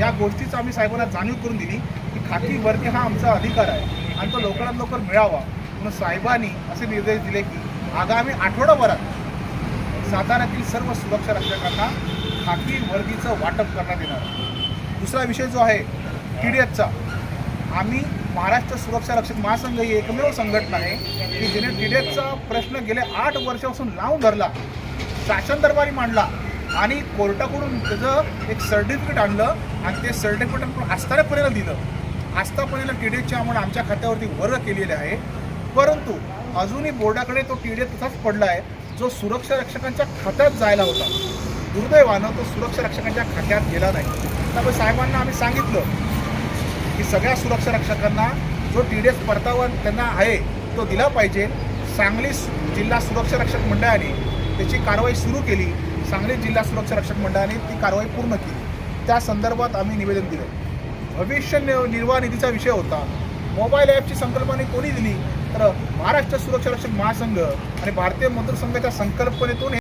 या गोष्टीचं आम्ही साहेबांना जाणीव करून दिली की खाकी वर्दी हा आमचा अधिकार आहे आणि तो लवकरात लवकर मिळावा. म्हणून साहेबांनी असे निर्देश दिले की आगामी आठवडाभरात साताऱ्यातील सर्व सुरक्षा रक्षकांना खाकी वर्दीचं वाटप करण्यात येणार आहे. दुसरा विषय जो आहे TDSचा, आम्ही महाराष्ट्र सुरक्षा रक्षक महासंघ ही एकमेव संघटना आहे की जिने TDSचा प्रश्न गेल्या 8 वर्षापासून लावून धरला, शासन दरबारी मांडला आणि कोर्टाकडून त्याचं एक सर्टिफिकेट आणलं आणि ते सर्टिफिकेट आपण आस्थापनेला दिलं. आस्थापनेला TDSची आम्हाला आमच्या खात्यावरती वर्ग केलेले आहे, परंतु अजूनही बोर्डाकडे तो TDS तसाच पडला आहे जो सुरक्षा रक्षकांच्या खात्यात जायला होता. दुर्दैवानं तो सुरक्षा रक्षकांच्या खात्यात गेला नाही. त्यामुळे साहेबांना आम्ही सांगितलं की सगळ्या सुरक्षा रक्षकांना जो TDS परतावा त्यांना आहे तो दिला पाहिजे. सांगली जिल्हा सुरक्षा रक्षक मंडळाने त्याची कारवाई सुरू केली. सांगली जिल्हा सुरक्षा रक्षक मंडळाने ती कारवाई पूर्ण केली. त्या संदर्भात आम्ही निवेदन दिलं. भविष्य निर्वाह निधीचा विषय होता. मोबाईल ॲपची संकल्पना कोणी दिली तर महाराष्ट्र सुरक्षा रक्षक महासंघ आणि भारतीय मजदूर संघाच्या संकल्पनेतून